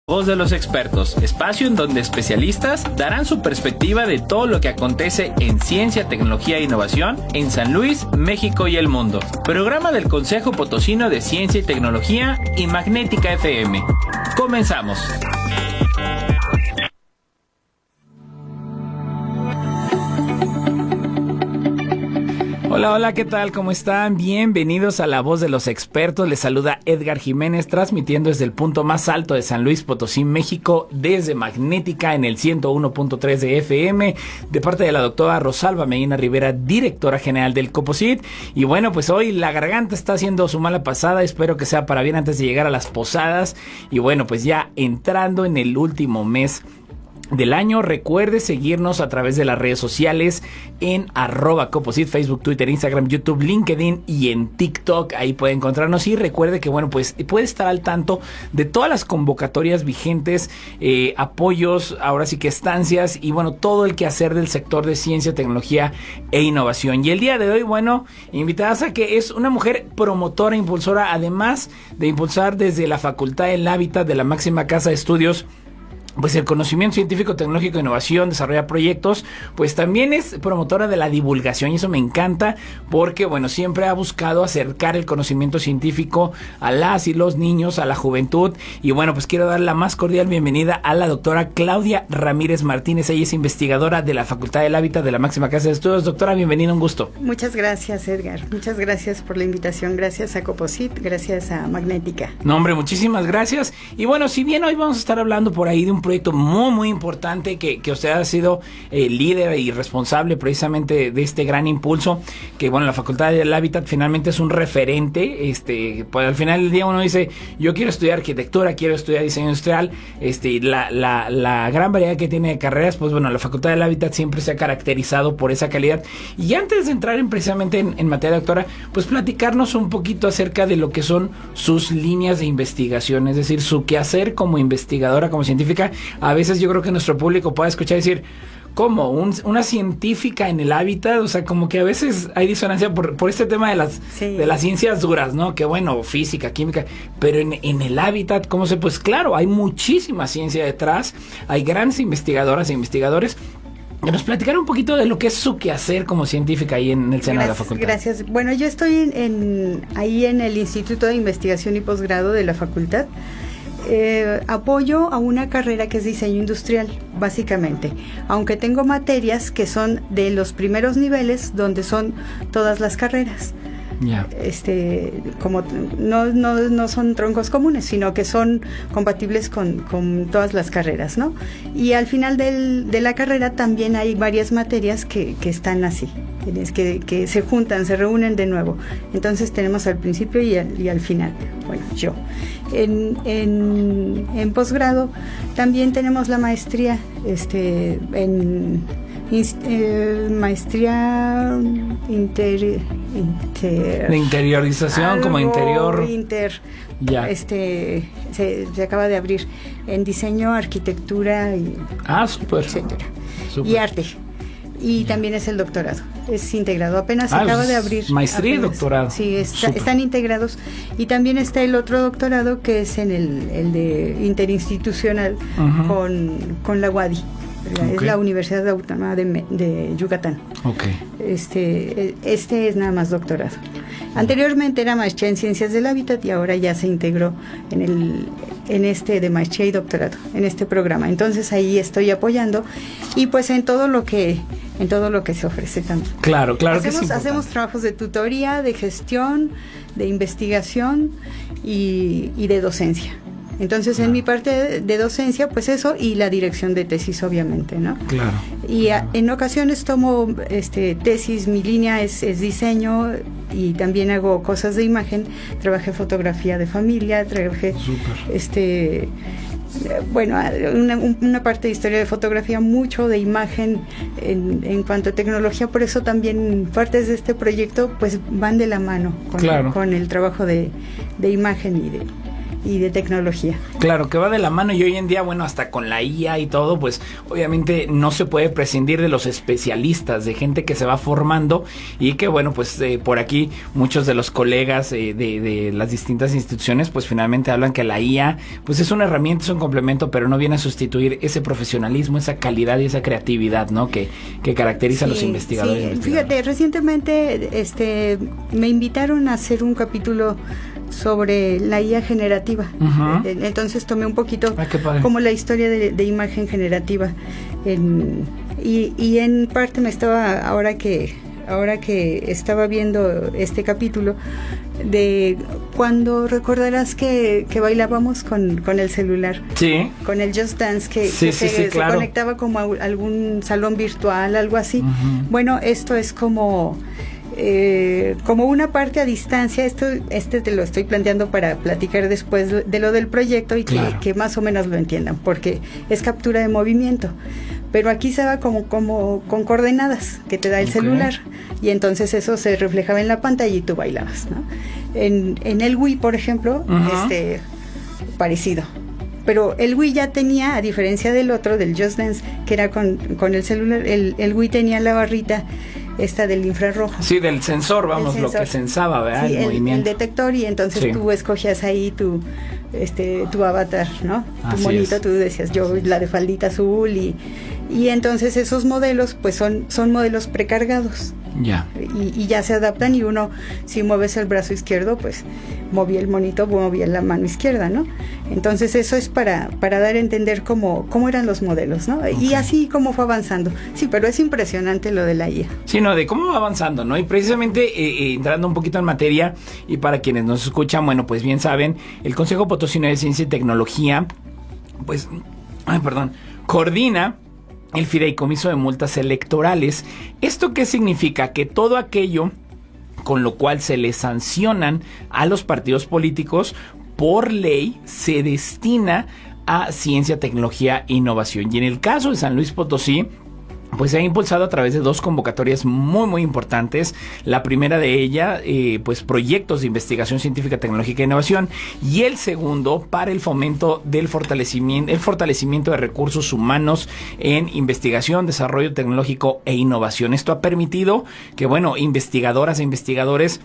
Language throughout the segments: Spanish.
Voz de los expertos, espacio en donde especialistas darán su perspectiva de todo lo que acontece en ciencia, tecnología e innovación en San Luis, México y el mundo. Programa del Consejo Potosino de Ciencia y Tecnología y Magnética FM. Comenzamos. Hola, ¿qué tal? ¿Cómo están? Bienvenidos a La Voz de los Expertos. Les saluda Edgar Jiménez, transmitiendo desde el punto más alto de San Luis Potosí, México, desde Magnética en el 101.3 de FM, de parte de la doctora Rosalba Medina Rivera, directora general del COPOSIT. Y bueno, pues hoy la garganta está haciendo su mala pasada, espero que sea para bien antes de llegar a las posadas. Y bueno, pues ya entrando en el último mes del año, recuerde seguirnos a través de las redes sociales en @Coposit, Facebook, Twitter, Instagram, YouTube, LinkedIn y en TikTok. Ahí puede encontrarnos y recuerde que bueno, pues puede estar al tanto de todas las convocatorias vigentes, apoyos, ahora sí que estancias y bueno, todo el quehacer del sector de ciencia, tecnología e innovación. Y el día de hoy, bueno, invitadas a que es una mujer promotora, impulsora, además de impulsar desde la Facultad del Hábitat de la máxima casa de estudios pues el conocimiento científico, tecnológico, innovación, desarrollar proyectos, pues también es promotora de la divulgación y eso me encanta porque, bueno, siempre ha buscado acercar el conocimiento científico a las y los niños, a la juventud y bueno, pues quiero dar la más cordial bienvenida a la doctora Claudia Ramírez Martínez. Ella es investigadora de la Facultad del Hábitat de la máxima casa de estudios. Doctora, bienvenida, un gusto. Muchas gracias, Edgar. Muchas gracias por la invitación. Gracias a Coposit, gracias a Magnética. No, hombre, muchísimas gracias. Y bueno, si bien hoy vamos a estar hablando por ahí de un proyecto muy importante que usted ha sido líder y responsable precisamente de este gran impulso, que bueno, la Facultad del Hábitat finalmente es un referente, pues al final del día uno dice, yo quiero estudiar arquitectura, quiero estudiar diseño industrial, la gran variedad que tiene de carreras, pues bueno, la Facultad del Hábitat siempre se ha caracterizado por esa calidad. Y antes de entrar precisamente en materia, doctora, pues platicarnos un poquito acerca de lo que son sus líneas de investigación, es decir, su quehacer como investigadora, como científica. A veces yo creo que nuestro público puede escuchar y decir, ¿cómo? ¿Una científica en el hábitat? O sea, como que a veces hay disonancia por este tema de las ciencias duras, ¿no? Que bueno, física, química, pero en el hábitat, ¿cómo se? Pues claro, hay muchísima ciencia detrás, hay grandes investigadoras e investigadores. Nos platicar un poquito de lo que es su quehacer como científica ahí en el seno de la facultad. Gracias. Bueno, yo estoy ahí en el Instituto de Investigación y Posgrado de la facultad. Apoyo a una carrera que es diseño industrial, básicamente, aunque tengo materias que son de los primeros niveles, donde son todas las carreras. Yeah. Como no son troncos comunes, sino que son compatibles con todas las carreras, ¿no? Y al final de la carrera también hay varias materias que están así, que se juntan, se reúnen de nuevo. Entonces tenemos al principio y al final. Bueno, yo. En posgrado también tenemos la maestría en maestría de interiorización, como interior ya. Se acaba de abrir en diseño, arquitectura y súper, etcétera, y arte. Y también es el doctorado, es integrado, apenas se acaba de abrir. Maestría y doctorado. Sí, están integrados. Y también está el otro doctorado que es en el de interinstitucional con la UADY. Okay. Es la Universidad Autónoma de Yucatán. Okay. Este es nada más doctorado. Anteriormente era maestría en ciencias del hábitat y ahora ya se integró en este de maestría y doctorado, en este programa. Entonces ahí estoy apoyando y pues en todo lo que se ofrece también. Claro que sí. Hacemos trabajos de tutoría, de gestión, de investigación y de docencia. Entonces, en mi parte de docencia, pues eso, y la dirección de tesis, obviamente, ¿no? Claro. Y en ocasiones tomo tesis, mi línea es diseño, y también hago cosas de imagen. Trabajé fotografía de familia, trabajé una parte de historia de fotografía, mucho de imagen en cuanto a tecnología. Por eso también partes de este proyecto pues van de la mano con el trabajo de imagen y de tecnología. Claro, que va de la mano, y hoy en día, bueno, hasta con la IA y todo, pues obviamente no se puede prescindir de los especialistas, de gente que se va formando y que, bueno, pues por aquí muchos de los colegas de las distintas instituciones, pues finalmente hablan que la IA, pues es una herramienta, es un complemento, pero no viene a sustituir ese profesionalismo, esa calidad y esa creatividad, ¿no? Que caracteriza a los investigadores. Sí. Fíjate, recientemente me invitaron a hacer un capítulo sobre la IA generativa. Uh-huh. Entonces tomé un poquito como la historia de imagen generativa. Y en parte me estaba, ahora que estaba viendo este capítulo, de cuando recordarás que bailábamos con el celular. Sí. Con el Just Dance, que se conectaba como a algún salón virtual, algo así. Uh-huh. Bueno, esto es como una parte a distancia. Te lo estoy planteando para platicar después de lo del proyecto y que más o menos lo entiendan, porque es captura de movimiento, pero aquí se va como con coordenadas que te da el celular, y entonces eso se reflejaba en la pantalla y tú bailabas, ¿no? En el Wii, por ejemplo, uh-huh. Parecido. Pero el Wii ya tenía, a diferencia del otro, del Just Dance, que era con el celular, el Wii tenía la barrita del infrarrojo. Sí, del sensor, vamos, lo que sensaba, ¿verdad? Sí, el movimiento. El detector, y entonces tú escogías ahí tu avatar, ¿no? Tu monito, tú decías, yo la de faldita azul, y entonces esos modelos, pues son modelos precargados. Ya. Y ya se adaptan, y uno, si mueves el brazo izquierdo, pues movía el monito, movía la mano izquierda, ¿no? Entonces eso es para dar a entender cómo eran los modelos, ¿no? Okay. Y así como fue avanzando. Sí, pero es impresionante lo de la IA. Sí, no, de cómo va avanzando, ¿no? Y precisamente entrando un poquito en materia, y para quienes nos escuchan, bueno, pues bien saben, el Consejo Potosino de Ciencia y Tecnología, pues, coordina el fideicomiso de multas electorales. ¿Esto qué significa? Que todo aquello con lo cual se les sancionan a los partidos políticos, por ley, se destina a ciencia, tecnología e innovación. Y en el caso de San Luis Potosí, pues se ha impulsado a través de 2 convocatorias muy muy importantes. La primera de ella, pues proyectos de investigación científica, tecnológica e innovación, y el segundo para el fomento del fortalecimiento de recursos humanos en investigación, desarrollo tecnológico e innovación. Esto ha permitido que, bueno, investigadoras e investigadores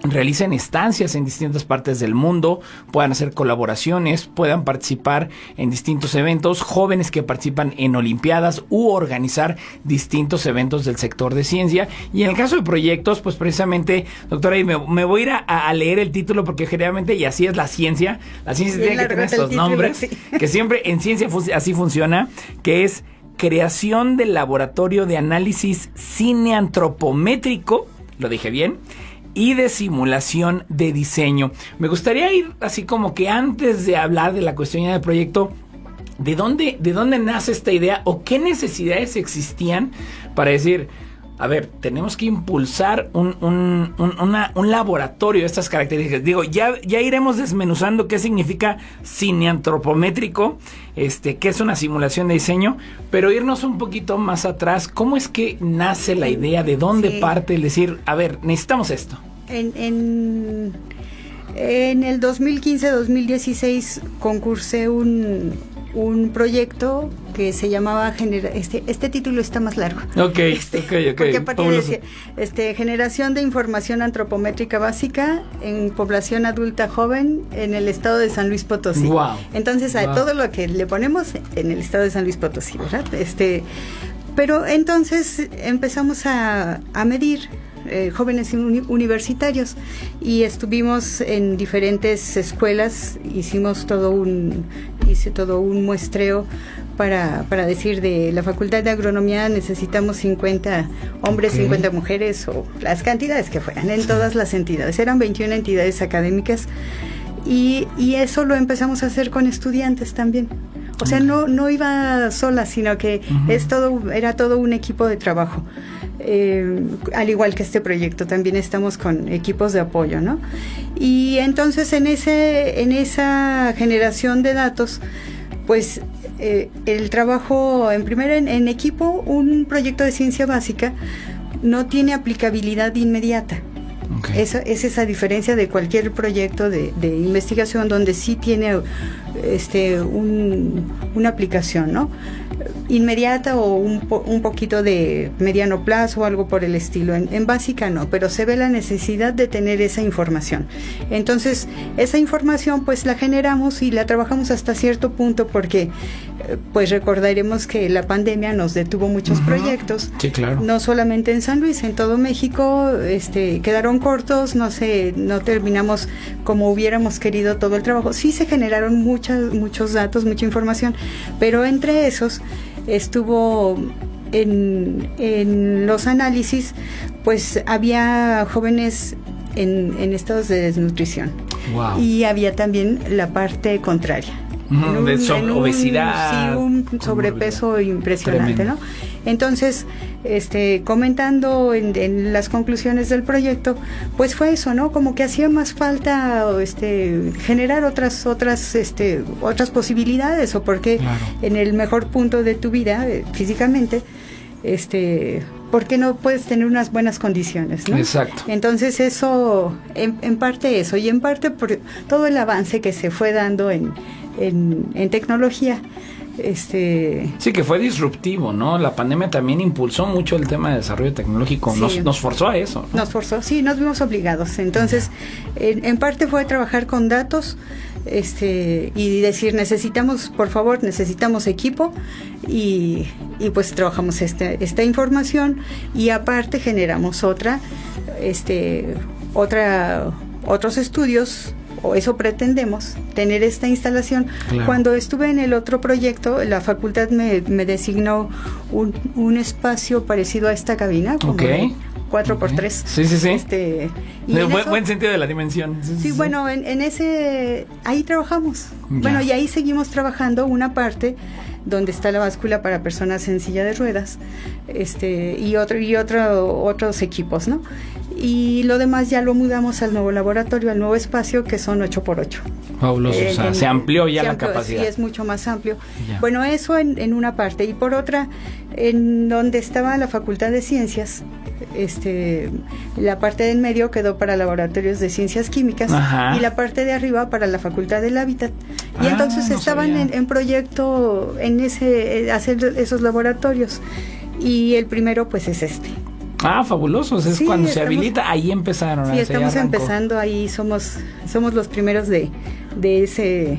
realicen estancias en distintas partes del mundo, puedan hacer colaboraciones, puedan participar en distintos eventos, jóvenes que participan en olimpiadas u organizar distintos eventos del sector de ciencia. Y en el caso de proyectos, pues precisamente, doctora, me voy a ir a leer el título, porque generalmente, y así es la ciencia tiene que tener estos nombres, sí. Que siempre en ciencia así funciona, que es creación del laboratorio de análisis cineantropométrico, lo dije bien, y de simulación de diseño. Me gustaría ir así como que antes de hablar de la cuestión del proyecto, ¿de dónde nace esta idea o qué necesidades existían para decir, a ver, tenemos que impulsar un laboratorio de estas características? Digo, ya iremos desmenuzando qué significa cineantropométrico, qué es una simulación de diseño, pero irnos un poquito más atrás. ¿Cómo es que nace la idea? ¿De dónde parte el decir, a ver, necesitamos esto? En el 2015-2016 concursé un proyecto que se llamaba este título está más largo. Okay. Porque aparte decía, generación de información antropométrica básica en población adulta joven en el estado de San Luis Potosí. Wow. Entonces a todo lo que le ponemos en el estado de San Luis Potosí, ¿verdad? Pero entonces empezamos a medir jóvenes universitarios, y estuvimos en diferentes escuelas, hice todo un muestreo para decir, de la Facultad de Agronomía necesitamos 50 hombres, 50 mujeres, o las cantidades que fueran, en todas las entidades. Eran 21 entidades académicas, y eso lo empezamos a hacer con estudiantes también. O sea, no iba sola, sino que era todo un equipo de trabajo. Al igual que este proyecto, también estamos con equipos de apoyo, ¿no? Y entonces en esa generación de datos, pues el trabajo en equipo, un proyecto de ciencia básica no tiene aplicabilidad inmediata. Okay. Es esa diferencia de cualquier proyecto de investigación donde sí tiene una aplicación, ¿no? Inmediata o un poquito de mediano plazo o algo por el estilo. En básica no, pero se ve la necesidad de tener esa información. Entonces, esa información pues la generamos y la trabajamos hasta cierto punto porque pues recordaremos que la pandemia nos detuvo muchos proyectos. Sí, claro. No solamente en San Luis, en todo México quedaron cortos, no terminamos como hubiéramos querido todo el trabajo. Sí se generaron muchos datos, mucha información, pero entre esos estuvo en los análisis, pues había jóvenes en estados de desnutrición. Wow. Y había también la parte contraria. Obesidad. Un sobrepeso impresionante, Tremendo. ¿no? Entonces, comentando en las conclusiones del proyecto, pues fue eso, ¿no? Como que hacía más falta generar otras posibilidades, o porque claro, en el mejor punto de tu vida, físicamente, ¿por qué no puedes tener unas buenas condiciones, ¿no? Exacto. Entonces eso, en parte eso, y en parte por todo el avance que se fue dando en tecnología. Sí, que fue disruptivo, ¿no? La pandemia también impulsó mucho el tema de desarrollo tecnológico, sí, nos forzó a eso, ¿no? Nos forzó, sí, nos vimos obligados. Entonces, en parte fue trabajar con datos, y decir, necesitamos equipo, y pues trabajamos esta información, y aparte generamos otros estudios, o eso pretendemos, tener esta instalación. Claro. Cuando estuve en el otro proyecto, la facultad me designó un espacio parecido a esta cabina, como okay, 4x3. Sí. Y buen sentido de la dimensión. Sí, bueno, en ese, ahí trabajamos. Ya. Bueno, y ahí seguimos trabajando una parte donde está la báscula para personas en silla de ruedas, y otros equipos, ¿no? Y lo demás ya lo mudamos al nuevo laboratorio, al nuevo espacio, que son 8x8. Fabuloso, o sea, se amplió ya la capacidad. Sí, es mucho más amplio. Ya. Bueno, eso en una parte. Y por otra, en donde estaba la Facultad de Ciencias, la parte del medio quedó para laboratorios de ciencias químicas. Ajá. Y la parte de arriba para la Facultad del Hábitat. Y entonces no estaban en proyecto hacer esos laboratorios. Y el primero pues es fabuloso, es sí, cuando se habilita, ahí empezaron. Sí, estamos empezando, ahí somos los primeros de ese,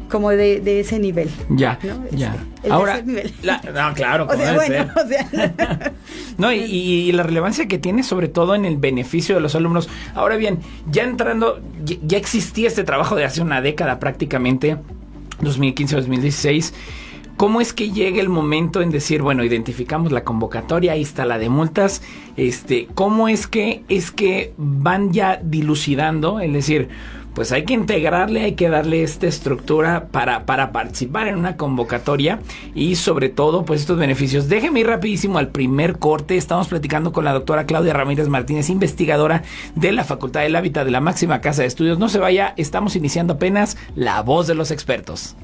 como de ese nivel. Ya, ¿no? ya. El Ahora, tercer nivel. No, claro, o sea, bueno, No, y la relevancia que tiene sobre todo en el beneficio de los alumnos. Ahora bien, ya entrando, ya existía este trabajo de hace una década prácticamente, 2015-2016. ¿Cómo es que llega el momento en decir, bueno, identificamos la convocatoria, ahí está la de multas? ¿Cómo es que van ya dilucidando? Es decir, pues hay que integrarle, hay que darle esta estructura para participar en una convocatoria y sobre todo, pues estos beneficios. Déjeme ir rapidísimo al primer corte. Estamos platicando con la doctora Claudia Ramírez Martínez, investigadora de la Facultad del Hábitat de la máxima casa de estudios. No se vaya, estamos iniciando apenas La Voz de los Expertos.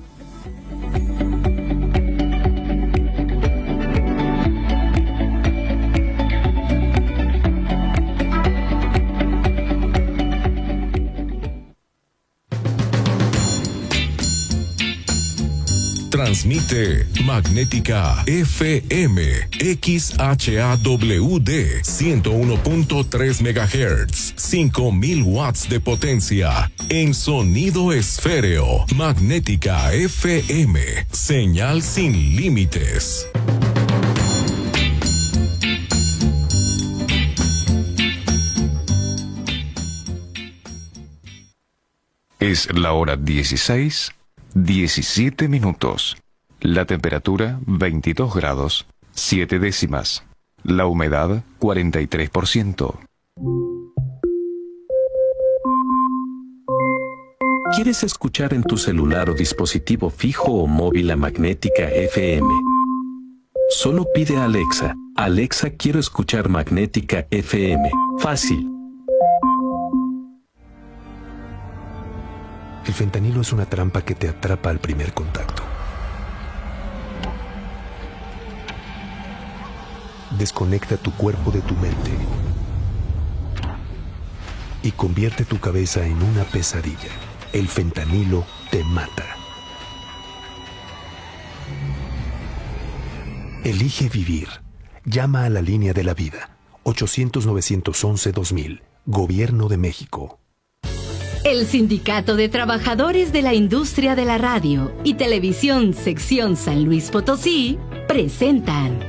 Transmite Magnética FM XHAWD 101.3 MHz, 5000 watts de potencia en sonido esféreo. Magnética FM, señal sin límites. Es la hora 16:17 minutos. La temperatura 22 grados, 7 décimas. La humedad 43%. ¿Quieres escuchar en tu celular o dispositivo fijo o móvil a Magnética FM? Solo pide a Alexa: Alexa, quiero escuchar Magnética FM. Fácil. El fentanilo es una trampa que te atrapa al primer contacto. Desconecta tu cuerpo de tu mente. y convierte tu cabeza en una pesadilla. El fentanilo te mata. Elige vivir. Llama a la línea de la vida. 800-911-2000. Gobierno de México. El Sindicato de Trabajadores de la Industria de la Radio y Televisión Sección San Luis Potosí presentan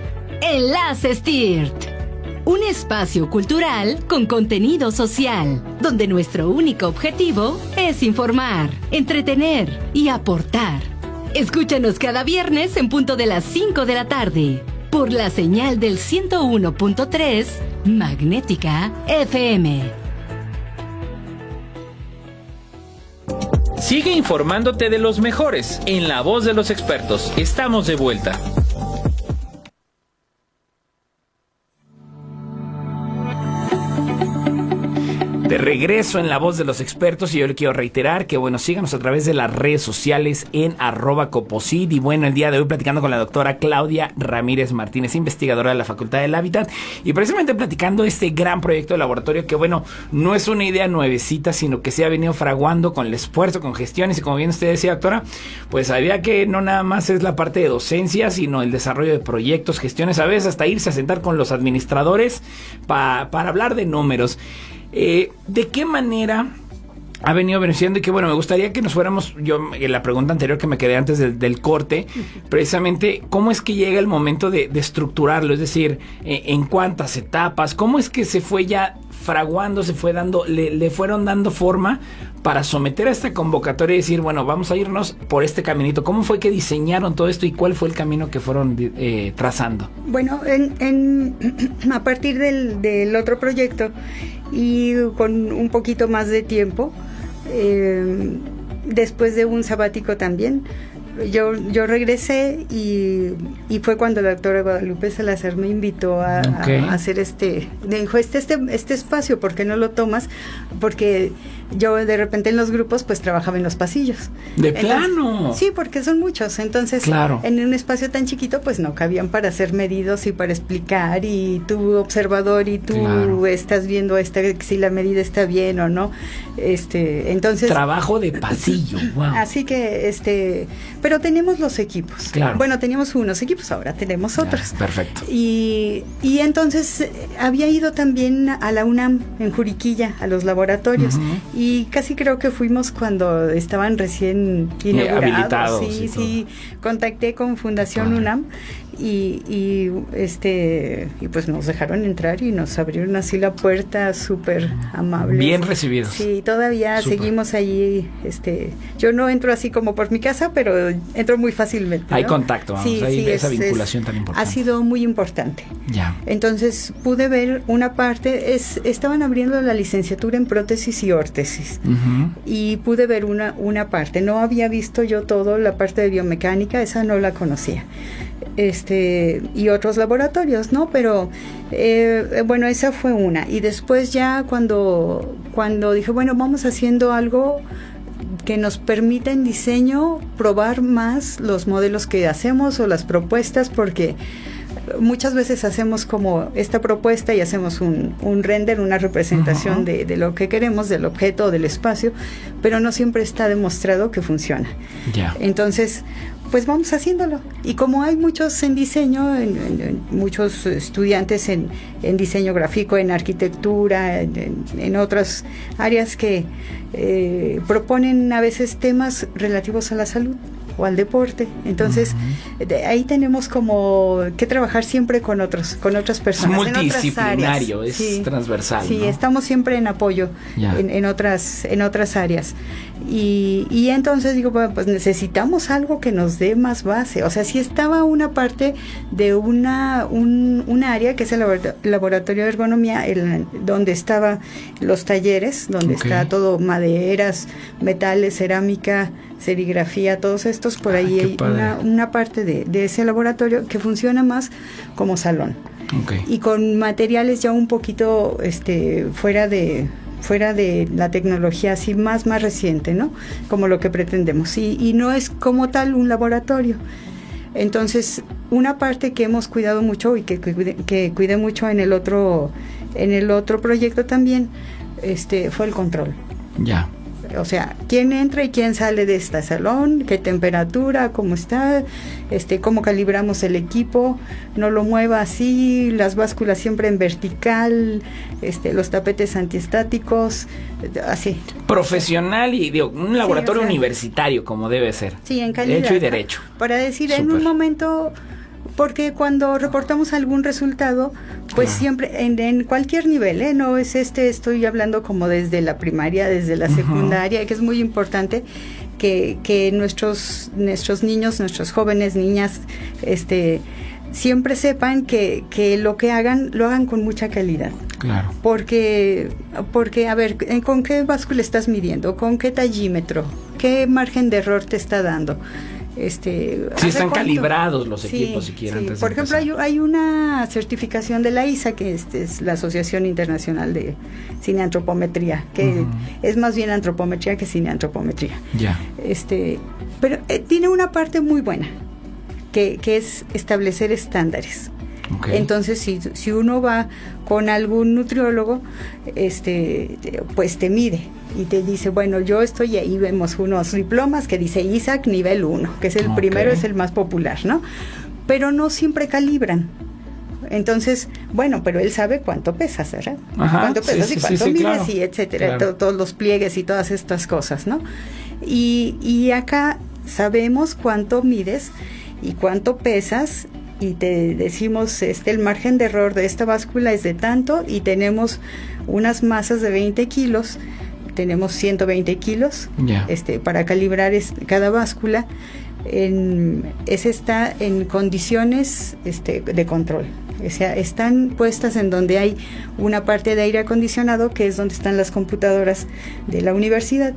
Enlace STIRT, un espacio cultural con contenido social, donde nuestro único objetivo es informar, entretener y aportar. Escúchanos cada viernes en punto de las 5 de la tarde, por la señal del 101.3 Magnética FM. Sigue informándote de los mejores en La Voz de los Expertos. Estamos de vuelta. De regreso en La Voz de los Expertos, y yo le quiero reiterar que, bueno, síganos a través de las redes sociales en @Coposit. Y bueno, el día de hoy platicando con la doctora Claudia Ramírez Martínez, investigadora de la Facultad del Hábitat, y precisamente platicando este gran proyecto de laboratorio que, bueno, no es una idea nuevecita, sino que se ha venido fraguando con el esfuerzo, con gestiones, y como bien usted decía, doctora, pues había que no nada más es la parte de docencia, sino el desarrollo de proyectos, gestiones, a veces hasta irse a sentar con los administradores para hablar de números. ¿De qué manera ha venido beneficiando? Y que bueno, me gustaría que nos fuéramos, yo en la pregunta anterior que me quedé antes del corte, precisamente, ¿cómo es que llega el momento de estructurarlo? Es decir, ¿en cuántas etapas? ¿Cómo es que se fue ya fraguando, se fue dando, le fueron dando forma para someter a esta convocatoria y decir, bueno, vamos a irnos por este caminito? ¿Cómo fue que diseñaron todo esto y cuál fue el camino que fueron trazando? Bueno, a partir del otro proyecto y con un poquito más de tiempo, después de un sabático también, yo regresé y fue cuando la doctora Guadalupe Salazar me invitó a hacer me dijo, este espacio, ¿por qué no lo tomas? Porque yo de repente en los grupos pues trabajaba en los pasillos. ¿De plano? Sí, porque son muchos, entonces claro, en un espacio tan chiquito pues no cabían para ser medidos y para explicar, y tú observador y tú claro, estás viendo si la medida está bien o no. Entonces trabajo de pasillo. Wow. Así que pero tenemos los equipos. Claro. Bueno, teníamos unos equipos, ahora tenemos otros. Perfecto. Y entonces había ido también a la UNAM en Juriquilla, a los laboratorios, y casi creo que fuimos cuando estaban recién inaugurados. Habilitados. Sí, contacté con Fundación UNAM y pues nos dejaron entrar y nos abrieron así la puerta, súper amables. Bien recibidos. Sí, todavía seguimos allí. Yo no entro así como por mi casa, pero entro muy fácilmente, ¿no? Hay contacto, vamos, hay esa vinculación tan importante. Ha sido muy importante. Ya. Entonces pude ver una parte, estaban abriendo la licenciatura en prótesis y órtesis, y pude ver una parte. No había visto yo todo, la parte de biomecánica, esa no la conocía. Y otros laboratorios, ¿no? Pero bueno, esa fue una. Y después ya cuando dije, bueno, vamos haciendo algo que nos permita en diseño probar más los modelos que hacemos o las propuestas, porque muchas veces hacemos como esta propuesta y hacemos un render, una representación de lo que queremos, del objeto o del espacio, pero no siempre está demostrado que funciona. Entonces, pues vamos haciéndolo. Y como hay muchos en diseño, muchos estudiantes en diseño gráfico, en arquitectura, en otras áreas que proponen a veces temas relativos a la salud o al deporte, entonces ahí tenemos como que trabajar siempre con otras personas. Es multidisciplinario, es transversal. Sí, ¿no? Estamos siempre en apoyo en otras áreas. Y entonces digo, pues necesitamos algo que nos dé más base. O sea, si estaba una parte de un área que es el laboratorio de ergonomía, donde estaban los talleres, donde está todo maderas, metales, cerámica, serigrafía, todos estos, por ahí hay una parte de ese laboratorio que funciona más como salón. Y con materiales ya un poquito fuera de la tecnología así más reciente, ¿no? Como lo que pretendemos. Y no es como tal un laboratorio. Entonces, una parte que hemos cuidado mucho y que cuidé mucho en el otro proyecto también fue el control. Ya. O sea, quién entra y quién sale de este salón, qué temperatura, cómo está, cómo calibramos el equipo, no lo mueva así, las básculas siempre en vertical, los tapetes antiestáticos, así. Profesional y un laboratorio o sea, universitario como debe ser. Sí, en calidad. Hecho y derecho. Para decir, Súper. en un momento, porque cuando reportamos algún resultado, pues siempre, en cualquier nivel, no es estoy hablando como desde la primaria, desde la secundaria, que es muy importante que nuestros niños, nuestros jóvenes, niñas, siempre sepan que lo que hagan, lo hagan con mucha calidad. Claro. Porque, a ver, ¿con qué báscula estás midiendo? ¿Con qué tallímetro? ¿Qué margen de error te está dando? Si están calibrados los equipos, si quieren. Por ejemplo, hay una certificación de la ISA, que es la Asociación Internacional de Cineantropometría, que es más bien antropometría que cineantropometría. Ya. Pero tiene una parte muy buena, que es establecer estándares. Okay. Entonces, si uno va con algún nutriólogo, pues te mide y te dice, bueno, yo estoy ahí, vemos unos diplomas que dice ISAC nivel 1, que es el primero, es el más popular, ¿no? Pero no siempre calibran. Entonces, bueno, pero él sabe cuánto pesas, ¿verdad? Ajá, cuánto pesas y cuánto mides, claro, y etcétera, claro. Todos los pliegues y todas estas cosas, ¿no? Y acá sabemos cuánto mides y cuánto pesas, y te decimos, el margen de error de esta báscula es de tanto, y tenemos unas masas de 20 kilos, tenemos 120 kilos para calibrar cada báscula. Está en condiciones de control. O sea, están puestas en donde hay una parte de aire acondicionado, que es donde están las computadoras de la universidad.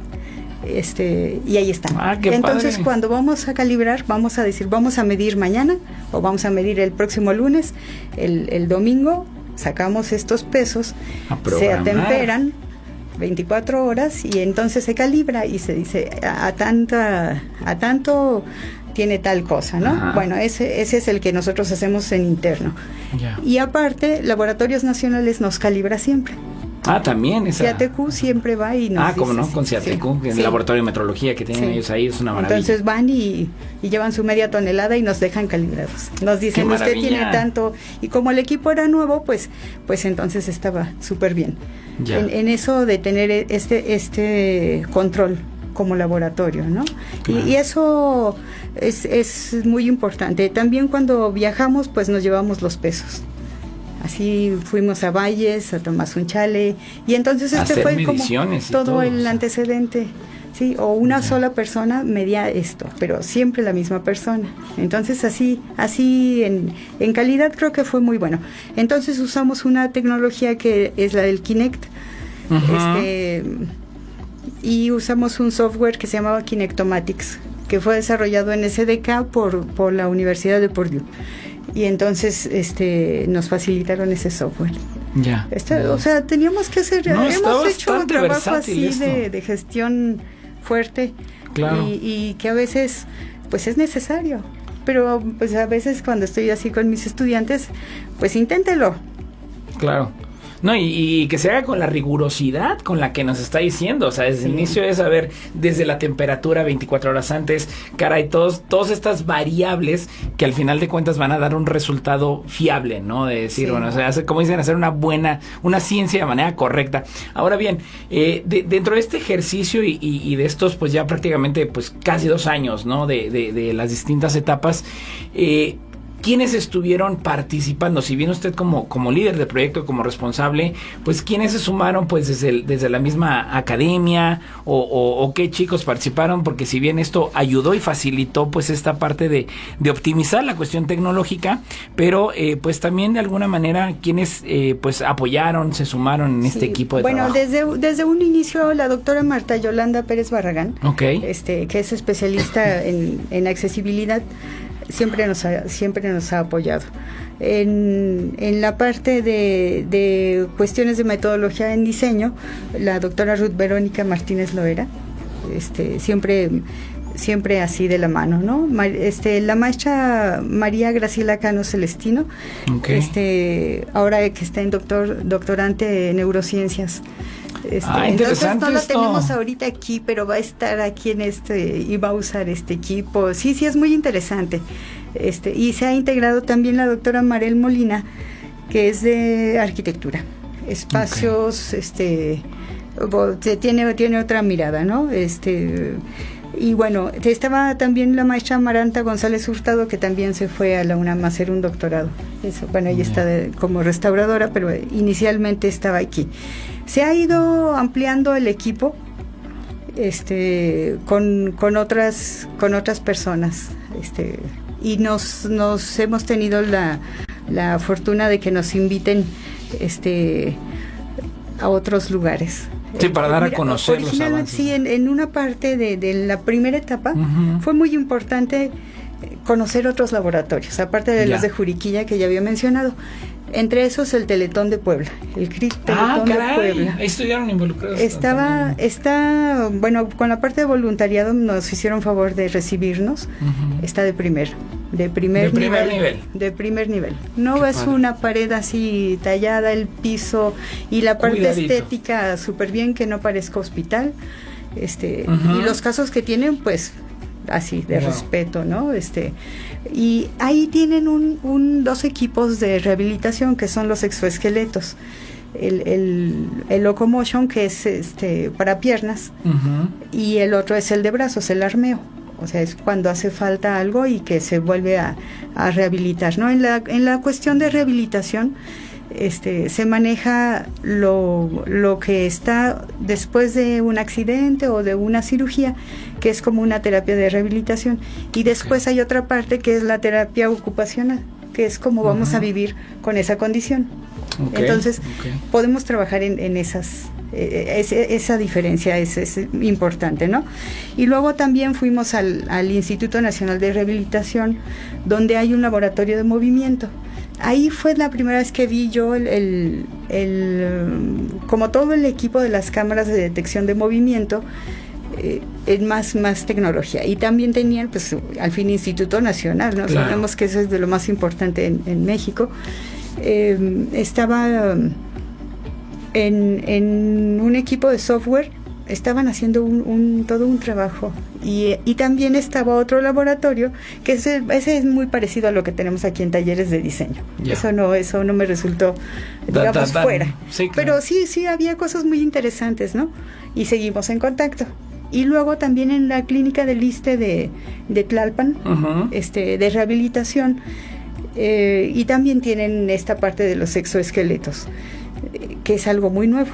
Y ahí están. Entonces, padre. Cuando vamos a calibrar, vamos a decir, vamos a medir mañana o vamos a medir el próximo lunes, el domingo sacamos estos pesos, se atemperan 24 horas y entonces se calibra y se dice a tanto tiene tal cosa, ¿no? Ajá. Bueno, ese es el que nosotros hacemos en interno. Ya. Y aparte, Laboratorios Nacionales nos calibra siempre. También esa. CIATQ siempre va y nos ¿cómo no? Con CIATQ, el laboratorio de metrología que tienen ellos ahí, es una maravilla. Entonces van y llevan su media tonelada y nos dejan calibrados. Nos dicen, usted tiene tanto, y como el equipo era nuevo, pues entonces estaba súper bien. En eso de tener este control como laboratorio, ¿no? Claro. Y eso es muy importante. También cuando viajamos, pues nos llevamos los pesos. Así fuimos a Valles, a Tomás Unchale, y entonces fue como todo el antecedente, ¿sí? O una sola persona medía esto, pero siempre la misma persona. Entonces así en calidad creo que fue muy bueno. Entonces usamos una tecnología que es la del Kinect, y usamos un software que se llamaba Kinectomatics, que fue desarrollado en SDK por la Universidad de Purdue. Y entonces nos facilitaron ese software. O sea, teníamos que hacer, hemos hecho un trabajo así de gestión fuerte, claro. y que a veces pues es necesario, pero pues a veces cuando estoy así con mis estudiantes, pues inténtelo. Claro. No, y que se haga con la rigurosidad con la que nos está diciendo. O sea, desde el inicio es saber, desde la temperatura 24 horas antes, caray, todas estas variables que al final de cuentas van a dar un resultado fiable, ¿no? De decir, bueno, o sea, como dicen, hacer una ciencia de manera correcta. Ahora bien, dentro de este ejercicio y de estos, pues ya prácticamente, pues casi 2 años, ¿no? De las distintas etapas, ¿quiénes estuvieron participando? Si bien usted como líder del proyecto, como responsable, pues ¿quiénes se sumaron pues desde la misma academia o qué chicos participaron? Porque si bien esto ayudó y facilitó pues esta parte de optimizar la cuestión tecnológica, pero pues también de alguna manera ¿quiénes pues apoyaron, se sumaron en este equipo de trabajo? Bueno, desde un inicio la doctora Marta Yolanda Pérez Barragán, que es especialista en accesibilidad, siempre nos ha apoyado. En la parte de cuestiones de metodología en diseño, la doctora Ruth Verónica Martínez Loera, siempre así de la mano, ¿no? La maestra María Graciela Cano Celestino, ahora que está en doctorante en neurociencias, Entonces interesante no lo esto. tenemos ahorita aquí, pero va a estar aquí y va a usar este equipo. Sí, es muy interesante. Y se ha integrado también la doctora Marel Molina, que es de arquitectura, espacios, tiene otra mirada, ¿no? Y bueno, estaba también la maestra Amaranta González Hurtado, que también se fue a la UNAM a hacer un doctorado. Ella está como restauradora, pero inicialmente estaba aquí. Se ha ido ampliando el equipo con otras personas, y nos hemos tenido la fortuna de que nos inviten a otros lugares. Sí, para dar a conocer los avances. Sí, en una parte de la primera etapa fue muy importante conocer otros laboratorios, aparte de los de Juriquilla que ya había mencionado. Entre esos el Teletón de Puebla, el CRIT Teletón de Puebla. Ahí estuvieron involucrados. Bueno, con la parte de voluntariado nos hicieron favor de recibirnos. Está de primer nivel. De primer nivel. No es una pared así tallada, el piso y la parte Cuidadito. estética súper bien, que no parezca hospital. Y los casos que tienen, pues así de respeto, ¿no? Y ahí tienen dos equipos de rehabilitación, que son los exoesqueletos. El locomotion, que es para piernas, y el otro es el de brazos, el armeo. O sea, es cuando hace falta algo y que se vuelve a rehabilitar, ¿no? En la cuestión de rehabilitación, se maneja lo que está después de un accidente o de una cirugía, que es como una terapia de rehabilitación, y después hay otra parte que es la terapia ocupacional, que es como vamos a vivir con esa condición. Entonces podemos trabajar en esa diferencia es importante, ¿no? Y luego también fuimos al Instituto Nacional de Rehabilitación, donde hay un laboratorio de movimiento. Ahí fue la primera vez que vi yo como todo el equipo de las cámaras de detección de movimiento, en más tecnología. Y también tenían, pues, al fin, Instituto Nacional, ¿no? Claro. Sabemos que eso es de lo más importante en México. Estaba en un equipo de software, estaban haciendo todo un trabajo, y también estaba otro laboratorio que ese es muy parecido a lo que tenemos aquí en talleres de diseño. Eso no me resultó, digamos, fuera. Sí, claro. Pero sí había cosas muy interesantes, ¿no? Y seguimos en contacto. Y luego también en la clínica del ISSSTE de Tlalpan, de rehabilitación, y también tienen esta parte de los exoesqueletos, que es algo muy nuevo.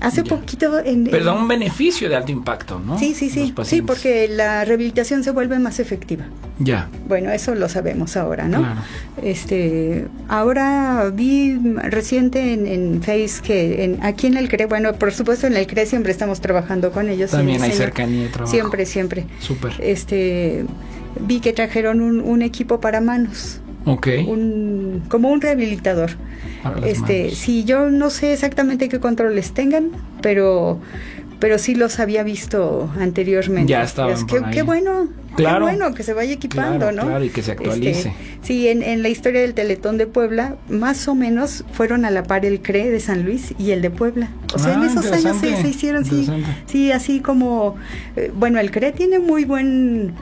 Hace poquito... Pero un beneficio de alto impacto, ¿no? Sí, porque la rehabilitación se vuelve más efectiva. Ya. Bueno, eso lo sabemos ahora, ¿no? Claro. Ahora vi reciente en Face que aquí en el CRE, bueno, por supuesto en el CRE siempre estamos trabajando con ellos. También hay cercanía de trabajo. Siempre. Súper. Vi que trajeron un equipo para manos. Como un rehabilitador. Sí, yo no sé exactamente qué controles tengan, pero sí los había visto anteriormente. Ya estaban por ahí. Qué bueno, claro. Qué bueno que se vaya equipando, ¿no? Claro, y que se actualice. Sí, en la historia del Teletón de Puebla, más o menos fueron a la par el CRE de San Luis y el de Puebla. O sea, en esos años se hicieron, sí, así como, bueno, el CRE tiene buen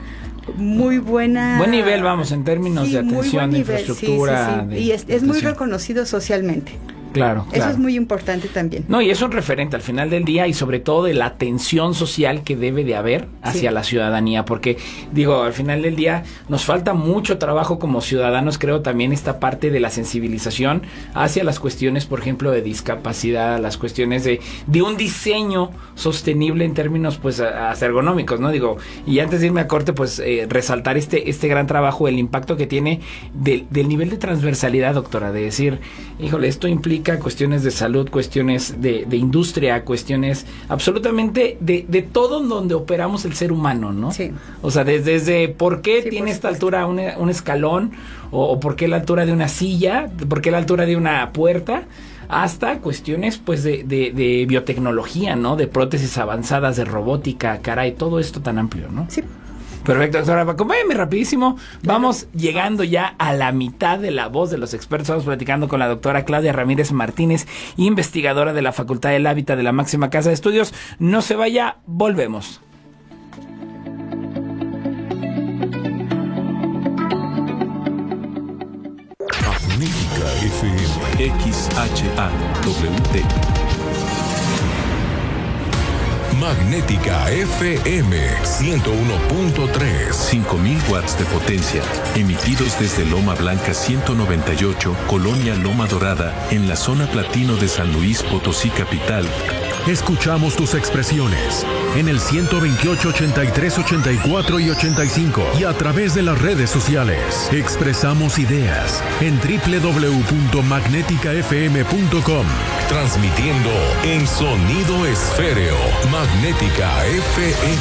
nivel, vamos, en términos de atención, de infraestructura. Y es muy reconocido socialmente. Claro. Eso es muy importante también. No, y es un referente al final del día, y sobre todo de la atención social que debe de haber hacia la ciudadanía, porque digo, al final del día nos falta mucho trabajo como ciudadanos, creo, también esta parte de la sensibilización hacia las cuestiones, por ejemplo, de discapacidad, las cuestiones de un diseño sostenible en términos, pues, hasta ergonómicos, ¿no? Digo, y antes de irme a corte, pues, resaltar este gran trabajo, el impacto que tiene del nivel de transversalidad, doctora, de decir, híjole, esto implica cuestiones de salud, cuestiones de industria, cuestiones absolutamente de todo donde operamos el ser humano, ¿no? Sí. O sea, desde por qué tiene esta altura un escalón, o por qué la altura de una silla, por qué la altura de una puerta, hasta cuestiones, pues, de biotecnología, ¿no? De prótesis avanzadas, de robótica, caray, todo esto tan amplio, ¿no? Sí. Perfecto, doctora. Acompáñame rapidísimo. Vamos llegando ya a la mitad de la voz de los expertos. Estamos platicando con la doctora Claudia Ramírez Martínez, investigadora de la Facultad del Hábitat de la máxima casa de estudios. No se vaya, volvemos. Magnética FM. XHAWT. Magnética FM 101.3. 5000 watts de potencia, emitidos desde Loma Blanca 198, Colonia Loma Dorada, en la zona platino de San Luis Potosí capital. Escuchamos tus expresiones en el 128, 83, 84 y 85 y a través de las redes sociales. Expresamos ideas en www.magneticafm.com. Transmitiendo en sonido esféreo. Magnética FM.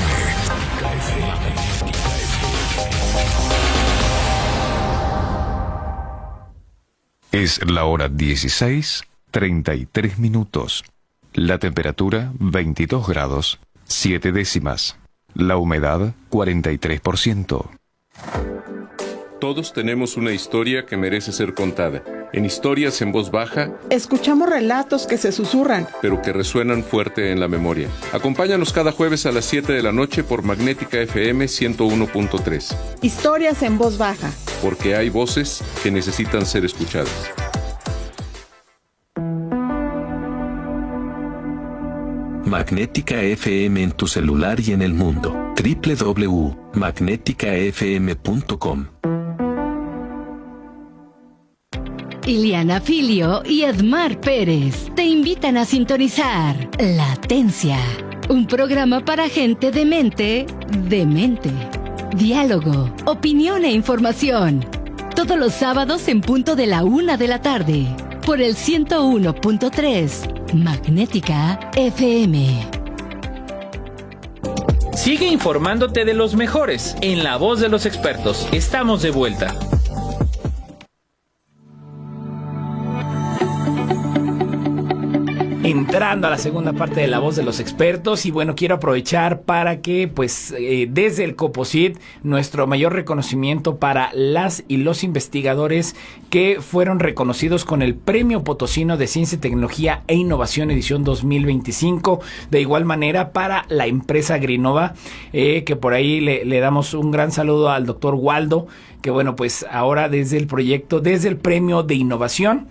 Es la hora 16:33 minutos. La temperatura 22 grados, 7 décimas. La humedad 43%. Todos tenemos una historia que merece ser contada. En Historias en Voz Baja, escuchamos relatos que se susurran, pero que resuenan fuerte en la memoria. Acompáñanos cada jueves a las 7 de la noche por Magnética FM 101.3. Historias en Voz Baja. Porque hay voces que necesitan ser escuchadas. Magnética FM en tu celular y en el mundo. www.magneticafm.com. Iliana Filio y Edmar Pérez te invitan a sintonizar Latencia, un programa para gente demente. Diálogo, opinión e información. Todos los sábados en punto de la 1 de la tarde, por el 101.3 Magnética FM. Sigue informándote de los mejores en la voz de los expertos. Estamos de vuelta. Entrando a la segunda parte de la voz de los expertos, y bueno, quiero aprovechar para que desde el COPOSIT nuestro mayor reconocimiento para las y los investigadores que fueron reconocidos con el Premio Potosino de Ciencia, Tecnología e Innovación edición 2025. De igual manera para la empresa Grinova, que por ahí le damos un gran saludo al doctor Waldo, que bueno, pues ahora desde el proyecto, desde el Premio de Innovación.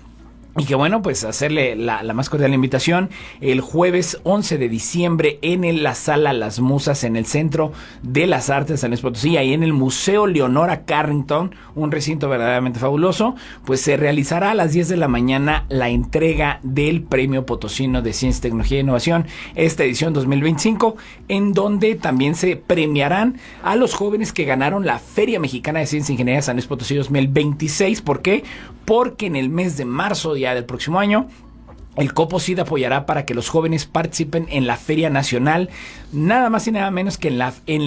Y que bueno, pues hacerle la más cordial invitación el jueves 11 de diciembre en la Sala Las Musas, en el Centro de las Artes de San Luis Potosí, ahí en el Museo Leonora Carrington, un recinto verdaderamente fabuloso. Pues se realizará a las 10 de la mañana la entrega del Premio Potosino de Ciencia, Tecnología e Innovación, esta edición 2025, en donde también se premiarán a los jóvenes que ganaron la Feria Mexicana de Ciencia e Ingeniería de San Luis Potosí 2026. ¿Por qué? Porque en el mes de marzo ya del próximo año, el COPOSIT apoyará para que los jóvenes participen en la Feria Nacional, nada más y nada menos que en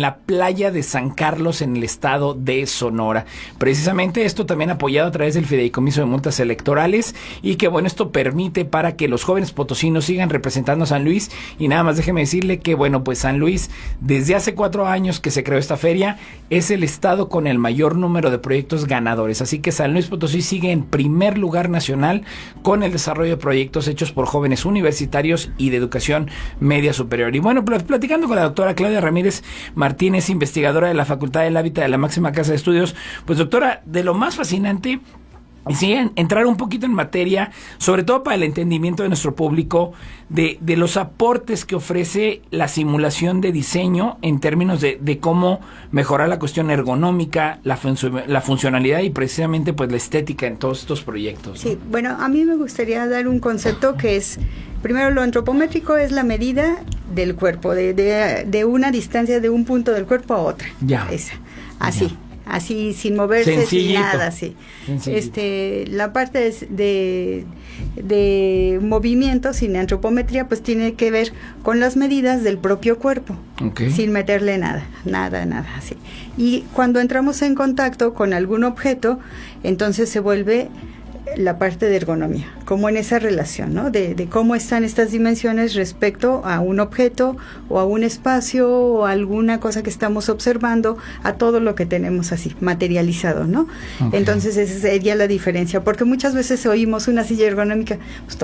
la playa de San Carlos, en el estado de Sonora. Precisamente esto también apoyado a través del Fideicomiso de Multas Electorales, y que bueno, esto permite para que los jóvenes potosinos sigan representando a San Luis. Y nada más déjeme decirle que bueno, pues San Luis, desde hace 4 años que se creó esta feria, es el estado con el mayor número de proyectos ganadores. Así que San Luis Potosí sigue en primer lugar nacional con el desarrollo de proyectos hechos por jóvenes universitarios y de educación media superior. Y bueno, platicando con la doctora Claudia Ramírez Martínez, investigadora de la Facultad del Hábitat de la máxima casa de estudios, pues doctora, de lo más fascinante, y sí, entrar un poquito en materia, sobre todo para el entendimiento de nuestro público, de los aportes que ofrece la simulación de diseño en términos de cómo mejorar la cuestión ergonómica, la funcionalidad y precisamente pues la estética en todos estos proyectos, ¿no? Sí, bueno, a mí me gustaría dar un concepto que es, primero, lo antropométrico es la medida del cuerpo, de una distancia de un punto del cuerpo a otra. Ya. Esa, así. Ya. Así, sin moverse, sencillito, sin nada, sí. La parte de movimiento sin antropometría, pues tiene que ver con las medidas del propio cuerpo, okay, sin meterle nada, así. Y cuando entramos en contacto con algún objeto, entonces se vuelve la parte de ergonomía, como en esa relación, ¿no? De cómo están estas dimensiones respecto a un objeto o a un espacio o a alguna cosa que estamos observando, a todo lo que tenemos así, materializado, ¿no? Okay. Entonces esa sería la diferencia, porque muchas veces oímos una silla ergonómica, pues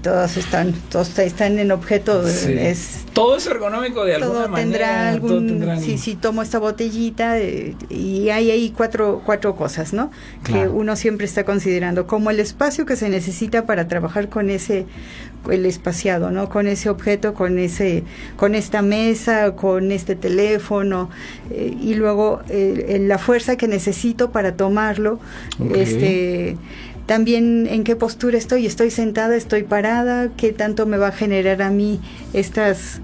todas están en objeto, sí. Todo es ergonómico de alguna manera. Si tomo esta botellita y hay ahí cuatro cosas, ¿no? Claro. Que uno siempre está considerando, como el espacio que se necesita para trabajar con el espaciado, ¿no? Con ese objeto, con esta mesa, con este teléfono, y luego la fuerza que necesito para tomarlo, okay. También en qué postura estoy sentada, estoy parada, qué tanto me va a generar a mí estas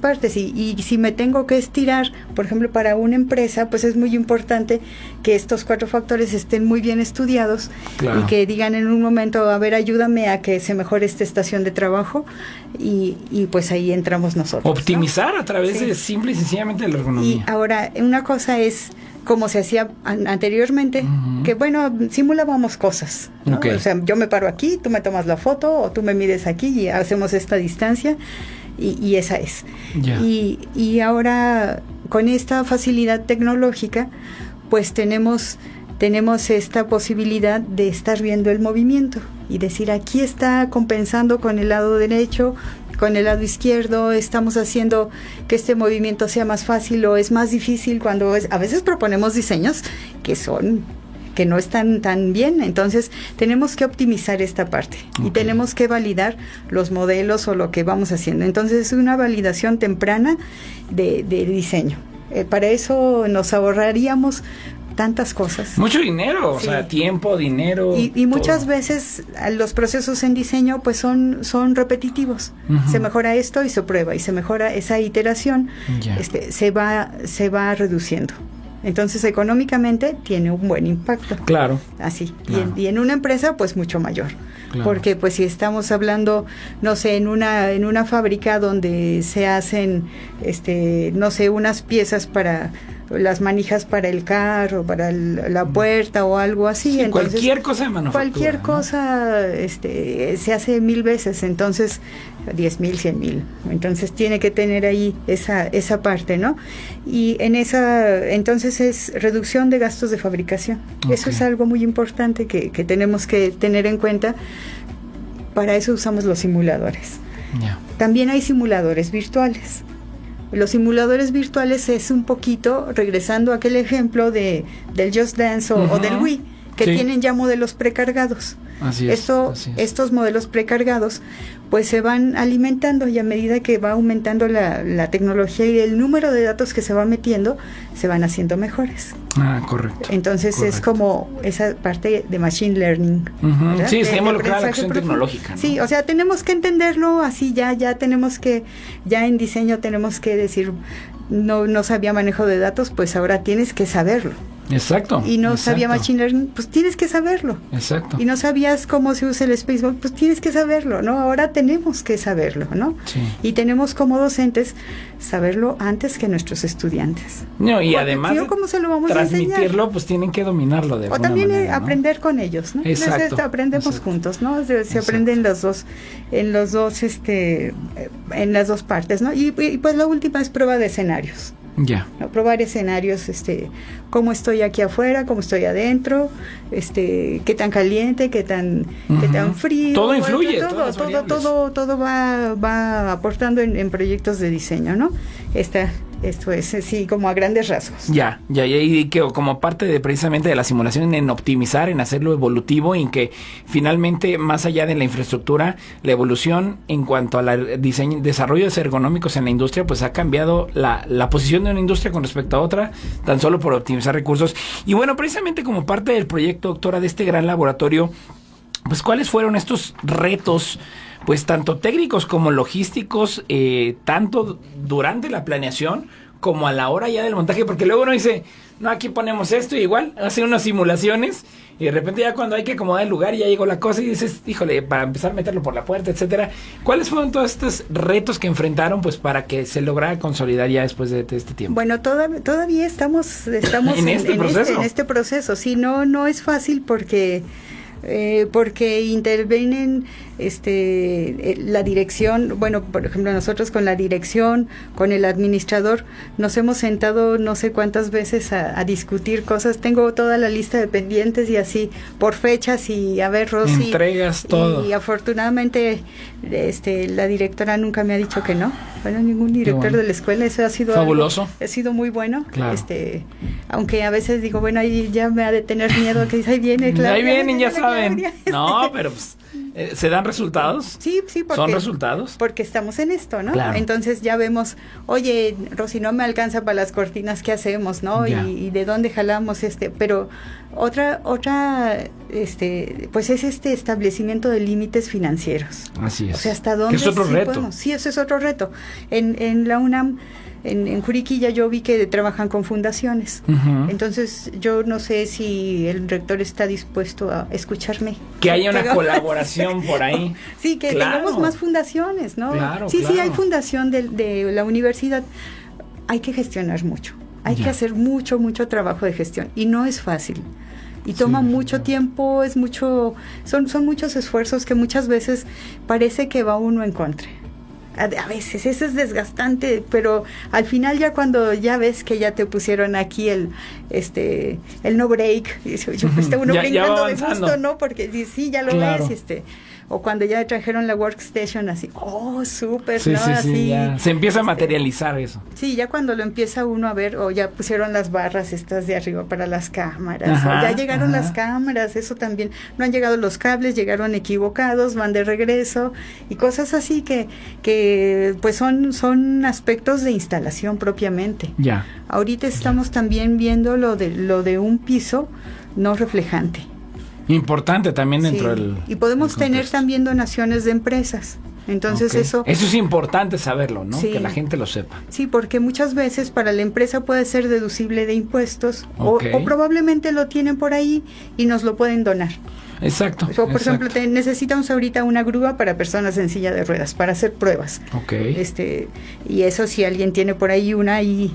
partes, y si me tengo que estirar, por ejemplo, para una empresa, pues es muy importante que estos 4 factores estén muy bien estudiados, claro. Y que digan en un momento, a ver, ayúdame a que se mejore esta estación de trabajo, y pues ahí entramos nosotros. Optimizar, ¿no? A través de simple y sencillamente de la ergonomía. Y ahora, una cosa es como se hacía anteriormente, que bueno, simulábamos cosas, ¿no? Okay. O sea, yo me paro aquí, tú me tomas la foto, o tú me mides aquí y hacemos esta distancia, y esa es. Yeah. Y ahora, con esta facilidad tecnológica, pues tenemos esta posibilidad de estar viendo el movimiento y decir, aquí está compensando con el lado derecho, con el lado izquierdo, estamos haciendo que este movimiento sea más fácil o es más difícil, cuando a veces proponemos diseños que no están tan bien. Entonces tenemos que optimizar esta parte, okay. Y tenemos que validar los modelos o lo que vamos haciendo. Entonces es una validación temprana de diseño. Para eso nos ahorraríamos tantas cosas. Mucho dinero, sí. O sea, tiempo, dinero. Y muchas veces los procesos en diseño pues son repetitivos. Uh-huh. Se mejora esto y se prueba, y se mejora esa iteración, yeah. Se va reduciendo. Entonces, económicamente tiene un buen impacto. Claro. Así. Claro. Y en una empresa, pues mucho mayor. Claro. Porque pues si estamos hablando, no sé, en una fábrica donde se hacen, no sé, unas piezas para las manijas para el carro, para la puerta o algo así. Sí, entonces, cualquier cosa de manufactura. Cualquier cosa se hace 1000 veces, entonces 10,000, 100,000. Entonces tiene que tener ahí esa parte, ¿no? Y entonces es reducción de gastos de fabricación. Okay. Eso es algo muy importante que tenemos que tener en cuenta. Para eso usamos los simuladores. Yeah. También hay simuladores virtuales. Los simuladores virtuales es un poquito, regresando a aquel ejemplo del Just Dance o del Wii, que sí. Tienen ya modelos precargados. Así es. Estos modelos precargados pues se van alimentando, y a medida que va aumentando la tecnología y el número de datos que se va metiendo, se van haciendo mejores. Correcto. Entonces es como esa parte de machine learning. Uh-huh. Sí, está involucrada la acción tecnológica, ¿no? Sí, o sea, tenemos que entenderlo así, ya tenemos que, ya en diseño tenemos que decir, no sabía manejo de datos, pues ahora tienes que saberlo. Exacto. Y no sabía machine learning, pues tienes que saberlo. Exacto. Y no sabías cómo se usa el Spaceball, pues tienes que saberlo, ¿no? Ahora tenemos que saberlo, ¿no? Sí. Y tenemos como docentes saberlo antes que nuestros estudiantes. No, y además ¿cómo se lo vamos transmitirlo, a enseñar? Pues tienen que dominarlo de alguna también manera, ¿no? Aprender con ellos, ¿no? Exacto. Entonces, aprendemos juntos, ¿no? Se aprenden en las dos partes, ¿no? Y pues la última es prueba de escenarios. Ya. ¿No? Probar escenarios, cómo estoy aquí afuera, cómo estoy adentro, qué tan caliente, qué tan frío. Todo influye, todo va aportando en proyectos de diseño, ¿no? Esto es así como a grandes rasgos. Ya, y que como parte de precisamente de la simulación, en optimizar, en hacerlo evolutivo, y en que finalmente, más allá de la infraestructura, la evolución en cuanto al desarrollos ergonómicos en la industria, pues ha cambiado la posición de una industria con respecto a otra, tan solo por optimizar recursos. Y bueno, precisamente como parte del proyecto, doctora, de este gran laboratorio, pues ¿cuáles fueron estos retos, pues tanto técnicos como logísticos, tanto durante la planeación como a la hora ya del montaje? Porque luego uno dice, no, aquí ponemos esto, y igual hace unas simulaciones, y de repente ya cuando hay que acomodar el lugar, ya llegó la cosa, y dices, híjole, para empezar a meterlo por la puerta, etcétera. ¿Cuáles fueron todos estos retos que enfrentaron, pues, para que se lograra consolidar ya después de este tiempo? Bueno, todavía estamos en este proceso. En este proceso. Sí, no es fácil, porque porque intervienen la dirección. Bueno, por ejemplo, nosotros con la dirección, con el administrador, nos hemos sentado no sé cuántas veces a discutir cosas. Tengo toda la lista de pendientes y así por fechas, y a ver, Rosy, entregas todo. Y afortunadamente la directora nunca me ha dicho que no. Bueno, ningún director de la escuela. Eso ha sido fabuloso. Ha sido muy bueno. Claro. Aunque a veces digo, bueno, ahí ya me ha de tener miedo, que dice, ahí viene, claro. Ahí vienen, ya saben. No, pero pues, ¿se dan resultados? Sí, porque, ¿son resultados? Porque estamos en esto, ¿no? Claro. Entonces ya vemos, oye, Rosy, no me alcanza para las cortinas, ¿qué hacemos, no? Y de dónde jalamos pero otra pues es establecimiento de límites financieros. Así es. O sea, hasta dónde es otro reto. podemos. Sí, ese es otro reto. En la UNAM, en Juriquilla, yo vi que trabajan con fundaciones. Uh-huh. Entonces, yo no sé si el rector está dispuesto a escucharme. Que haya una colaboración por ahí. Sí, que tengamos más fundaciones, ¿no? Claro, sí, claro. Sí, hay fundación de la universidad. Hay que gestionar mucho. Hay que hacer mucho trabajo de gestión. Y no es fácil. Y toma mucho tiempo, son muchos esfuerzos que muchas veces parece que va uno en contra. A veces eso es desgastante, pero al final ya cuando ya ves que ya te pusieron aquí el no break, está uno brincando de gusto, ¿no? Porque sí, ya lo ves, o cuando ya trajeron la workstation así, súper, sí, ¿no? Sí, así ya. Se empieza a materializar eso. Sí, ya cuando lo empieza uno a ver, o ya pusieron las barras estas de arriba para las cámaras, ajá, o ya llegaron las cámaras, eso también, no han llegado los cables, llegaron equivocados, van de regreso, y cosas así que pues son aspectos de instalación propiamente. Ya. Ahorita estamos también viendo lo de un piso no reflejante. Importante también dentro del... Y podemos tener también donaciones de empresas. Entonces eso es importante saberlo, ¿no? Sí. Que la gente lo sepa. Sí, porque muchas veces para la empresa puede ser deducible de impuestos, o probablemente lo tienen por ahí y nos lo pueden donar. Exacto. O por ejemplo, necesitamos ahorita una grúa para personas en silla de ruedas, para hacer pruebas. Y eso, si alguien tiene por ahí una, ahí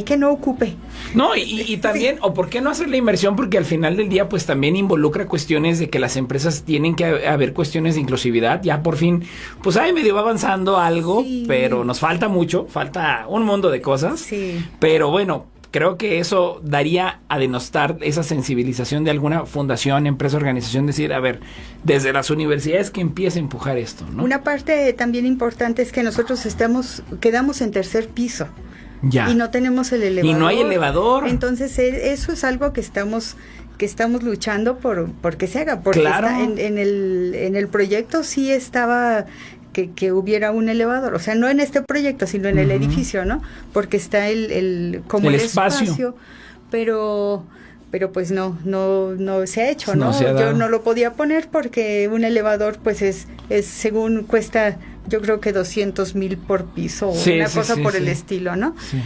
que no ocupe. No, y también, o por qué no hacer la inversión, porque al final del día pues también involucra cuestiones de que las empresas tienen que haber cuestiones de inclusividad. Ya por fin, pues ahí medio va avanzando algo, pero nos falta mucho, falta un mundo de cosas. Sí. Pero bueno, creo que eso daría a denostar esa sensibilización de alguna fundación, empresa, organización, decir, a ver, desde las universidades que empiece a empujar esto, ¿no? Una parte también importante es que nosotros quedamos en tercer piso. Ya. Y no tenemos el elevador. Y no hay elevador. Entonces, eso es algo que estamos luchando por que se haga. Porque claro. en el proyecto sí estaba que hubiera un elevador. O sea, no en este proyecto, sino en el edificio, ¿no? Porque está el espacio. Pero pues no se ha hecho, ¿no? Yo no lo podía poner porque un elevador pues es según cuesta, yo creo que 200,000 por piso, o una cosa por el estilo, ¿no? Sí.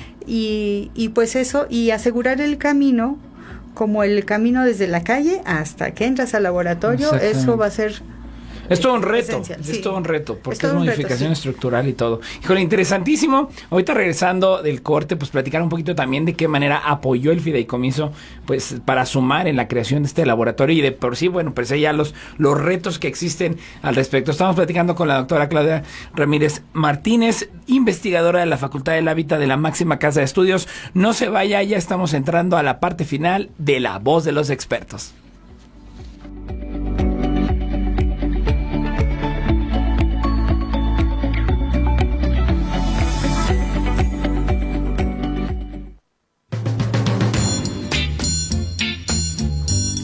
Y pues eso, y asegurar el camino, como el camino desde la calle hasta que entras al laboratorio, eso va a ser... Es todo un reto, esencial, es todo un reto, porque es un modificación estructural y todo. Híjole, interesantísimo. Ahorita regresando del corte, pues platicar un poquito también de qué manera apoyó el fideicomiso, pues para sumar en la creación de este laboratorio y de por sí, bueno, pues ya los retos que existen al respecto. Estamos platicando con la doctora Claudia Ramírez Martínez, investigadora de la Facultad del Hábitat de la máxima casa de estudios. No se vaya, ya estamos entrando a la parte final de La Voz de los Expertos.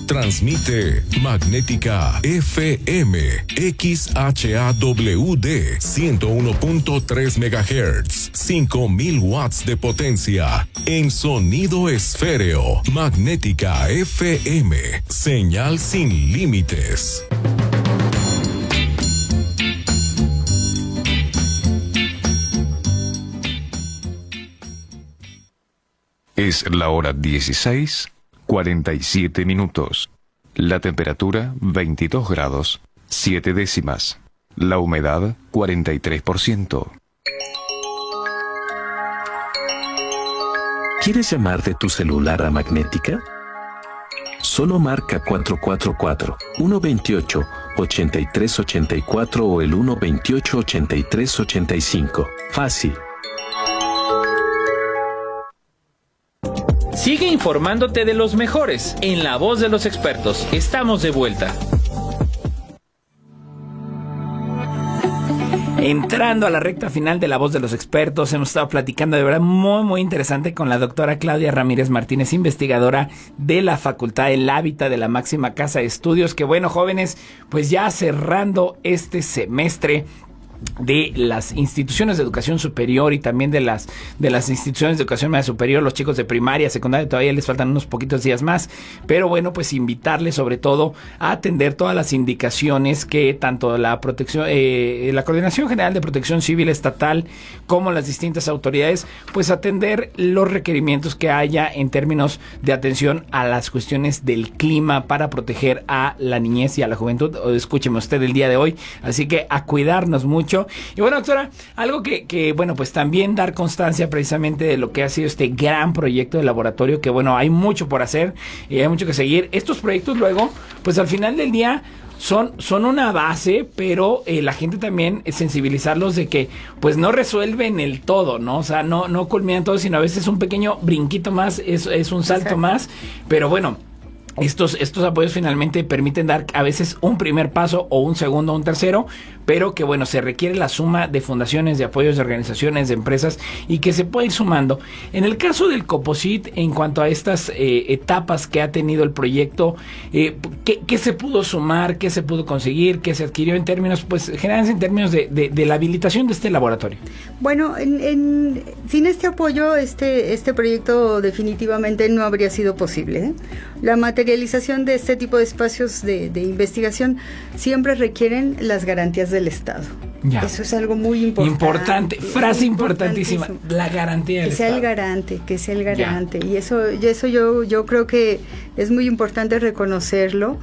Transmite Magnética FM XHAWD 101.3 MHz, 5,000 watts de potencia en sonido esféreo. Magnética FM, señal sin límites. Es la hora 16:47. La temperatura 22 grados, 7 décimas. La humedad 43%. ¿Quieres llamar de tu celular a Magnética? Solo marca 444-128-8384 o el 128-8385. Fácil. Sigue informándote de los mejores en La Voz de los Expertos. Estamos de vuelta. Entrando a la recta final de La Voz de los Expertos, hemos estado platicando de verdad muy interesante con la doctora Claudia Ramírez Martínez, investigadora de la Facultad del Hábitat de la máxima casa de estudios, que bueno, jóvenes, pues ya cerrando este semestre de las instituciones de educación superior y también de las instituciones de educación media superior, los chicos de primaria, secundaria, todavía les faltan unos poquitos días más, pero bueno, pues invitarles sobre todo a atender todas las indicaciones que tanto la Coordinación General de Protección Civil Estatal como las distintas autoridades, pues atender los requerimientos que haya en términos de atención a las cuestiones del clima para proteger a la niñez y a la juventud. Escúcheme usted el día de hoy, así que a cuidarnos mucho. Y bueno, doctora, algo que bueno, pues también dar constancia precisamente de lo que ha sido este gran proyecto de laboratorio, que bueno, hay mucho por hacer y hay mucho que seguir. Estos proyectos luego, pues al final del día son una base, pero la gente también sensibilizarlos de que pues no resuelven el todo, ¿no? O sea, no culminan todo, sino a veces un pequeño brinquito más, es un salto más, pero bueno, estos apoyos finalmente permiten dar a veces un primer paso o un segundo o un tercero, pero que bueno, se requiere la suma de fundaciones, de apoyos de organizaciones, de empresas y que se puede ir sumando. En el caso del Coposit, en cuanto a estas etapas que ha tenido el proyecto, ¿qué se pudo sumar? ¿Qué se pudo conseguir? ¿Qué se adquirió en términos, pues generales en términos de la habilitación de este laboratorio? Bueno, sin este apoyo, este proyecto definitivamente no habría sido posible, ¿eh? La materialización de este tipo de espacios de investigación siempre requieren las garantías del Estado. Ya. Eso es algo muy importante. Frase importantísima, la garantía del Estado. Que sea el garante. Ya. Y eso yo creo que es muy importante reconocerlo,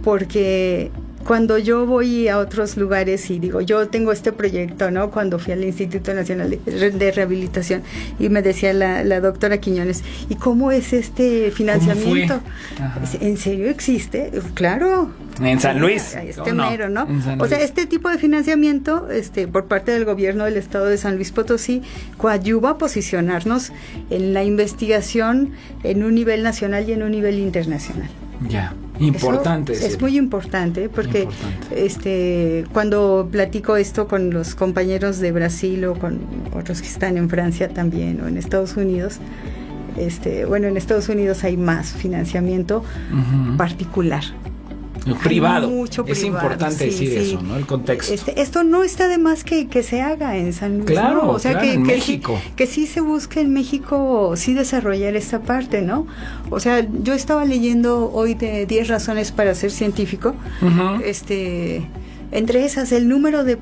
porque cuando yo voy a otros lugares y digo, yo tengo este proyecto, ¿no? Cuando fui al Instituto Nacional de Rehabilitación y me decía la doctora Quiñones, ¿y cómo es este financiamiento? ¿En serio existe? Claro. En San Luis. Mero, ¿no? O sea, este tipo de financiamiento por parte del gobierno del estado de San Luis Potosí coadyuva a posicionarnos en la investigación en un nivel nacional y en un nivel internacional. Ya. Importante. Es muy importante porque cuando platico esto con los compañeros de Brasil o con otros que están en Francia también o en Estados Unidos, en Estados Unidos hay más financiamiento particular. Privado. Mucho es privado, importante decir eso, ¿no? El contexto. Esto no está de más que se haga en San Luis. Claro, ¿no? O sea, en México. Que sí se busque en México, sí desarrollar esta parte, ¿no? O sea, yo estaba leyendo hoy de 10 razones para ser científico. Uh-huh. Entre esas, el número de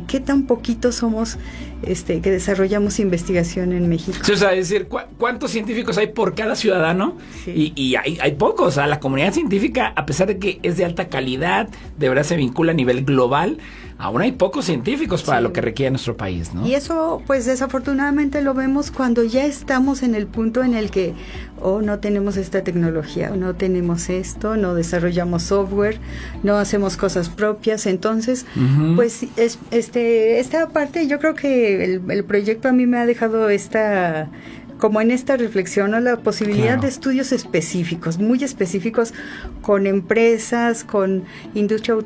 qué tan poquitos somos que desarrollamos investigación en México. Sí, o sea, es decir, ¿cuántos científicos hay por cada ciudadano? Sí. Y hay pocos. O sea, la comunidad científica, a pesar de que es de alta calidad, de verdad se vincula a nivel global, aún hay pocos científicos para lo que requiere nuestro país, ¿no? Y eso, pues desafortunadamente lo vemos cuando ya estamos en el punto en el que no tenemos esta tecnología, no tenemos esto, no desarrollamos software, no hacemos cosas propias. Entonces, uh-huh, pues esta parte, yo creo que el proyecto a mí me ha dejado como en esta reflexión, ¿no? La posibilidad de estudios específicos, muy específicos, con empresas, con industria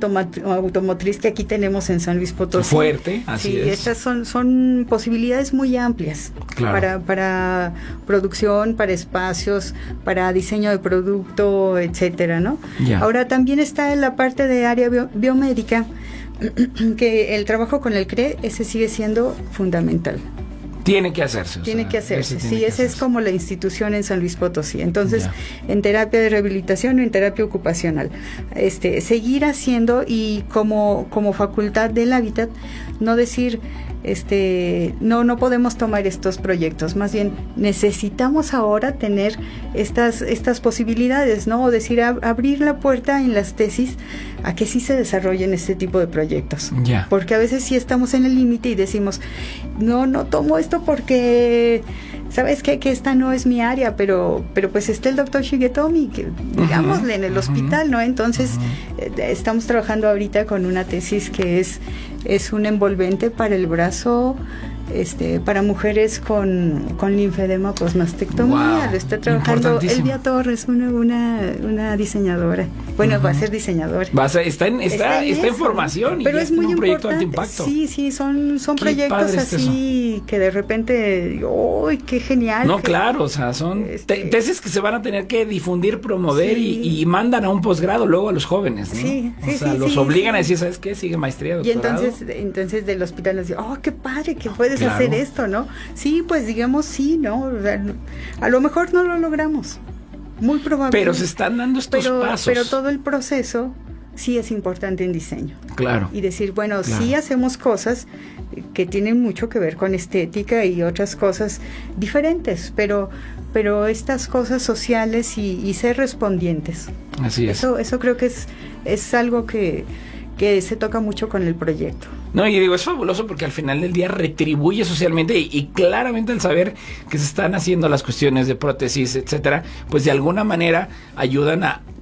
automotriz que aquí tenemos en San Luis Potosí. Fuerte, así es. Estas son posibilidades muy amplias para producción, para espacios, para diseño de producto, etcétera, ¿no? Ya. Ahora también está en la parte de área biomédica, que el trabajo con el CRE, ese sigue siendo fundamental. Tiene que hacerse. Esa es como la institución en San Luis Potosí. Entonces, en terapia de rehabilitación o en terapia ocupacional, seguir haciendo, y como facultad del hábitat, no decir, no podemos tomar estos proyectos, más bien necesitamos ahora tener estas posibilidades, ¿no? O decir, abrir la puerta en las tesis a que sí se desarrollen este tipo de proyectos. Porque a veces sí estamos en el límite y decimos, no tomo esto porque ¿sabes qué? Que esta no es mi área, pero pues está el doctor Shigetomi, que digámosle en el hospital, ¿no? Entonces, estamos trabajando ahorita con una tesis que es un envolvente para el brazo, para mujeres con linfedema postmastectomía. Lo está trabajando Elvia Torres, una diseñadora. Bueno, va a ser diseñadora. Está en formación, y pero es muy un proyecto de importante. alto impacto. Sí, son proyectos así que de repente, ¡uy, qué genial! No, claro, o sea, son tesis que se van a tener que difundir, promover, y mandan a un posgrado luego a los jóvenes, ¿no? Sí, los obligan a decir, ¿sabes qué? Sigue maestría, doctorado. Y entonces del hospital nos dicen, ¡oh, qué padre que puedes hacer esto!, ¿no? Sí, pues digamos sí, ¿no? O sea, a lo mejor no lo logramos, muy probable. Pero se están dando estos pasos. Pero todo el proceso sí es importante en diseño. Claro. Y decir, bueno, sí hacemos cosas que tienen mucho que ver con estética y otras cosas diferentes, pero estas cosas sociales y ser respondientes. Así es. Eso creo que es algo que se toca mucho con el proyecto. No, y digo, es fabuloso porque al final del día retribuye socialmente y claramente al saber que se están haciendo las cuestiones de prótesis, etcétera, pues de alguna manera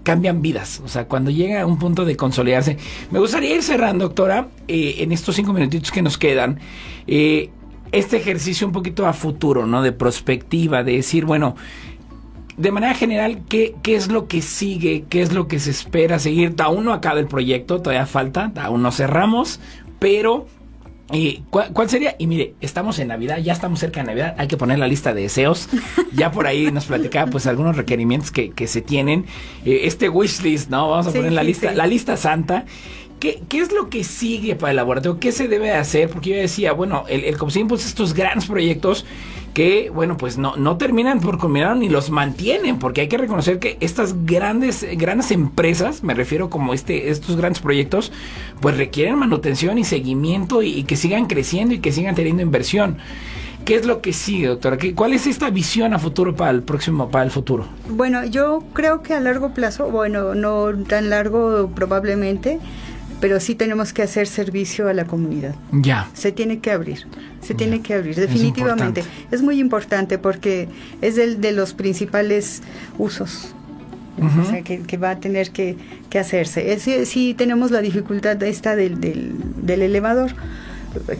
cambian vidas. O sea, cuando llega a un punto de consolidarse. Me gustaría ir cerrando, doctora, en estos 5 minutitos que nos quedan, este ejercicio un poquito a futuro, ¿no? De prospectiva, de decir, bueno, de manera general, ¿qué es lo que sigue? ¿Qué es lo que se espera seguir? Aún no acaba el proyecto, todavía falta, aún no cerramos, pero ¿cuál sería? Y mire, estamos en Navidad, ya estamos cerca de Navidad, hay que poner la lista de deseos. Ya por ahí nos platicaba pues algunos requerimientos que se tienen. Wishlist, ¿no? Vamos a poner la lista santa. ¿Qué es lo que sigue para el laboratorio? ¿Qué se debe hacer? Porque yo decía, bueno, el COPSIM, pues estos grandes proyectos que, bueno, pues no terminan por culminar ni los mantienen, porque hay que reconocer que estas grandes empresas, me refiero como estos grandes proyectos, pues requieren manutención y seguimiento y que sigan creciendo y que sigan teniendo inversión. ¿Qué es lo que sigue, doctora? ¿Cuál es esta visión a futuro para el futuro? Bueno, yo creo que a largo plazo, bueno, no tan largo probablemente, pero sí tenemos que hacer servicio a la comunidad. Ya. Se tiene que abrir, definitivamente. Es muy importante porque es de los principales usos. O sea, que va a tener que hacerse. Sí tenemos la dificultad del elevador,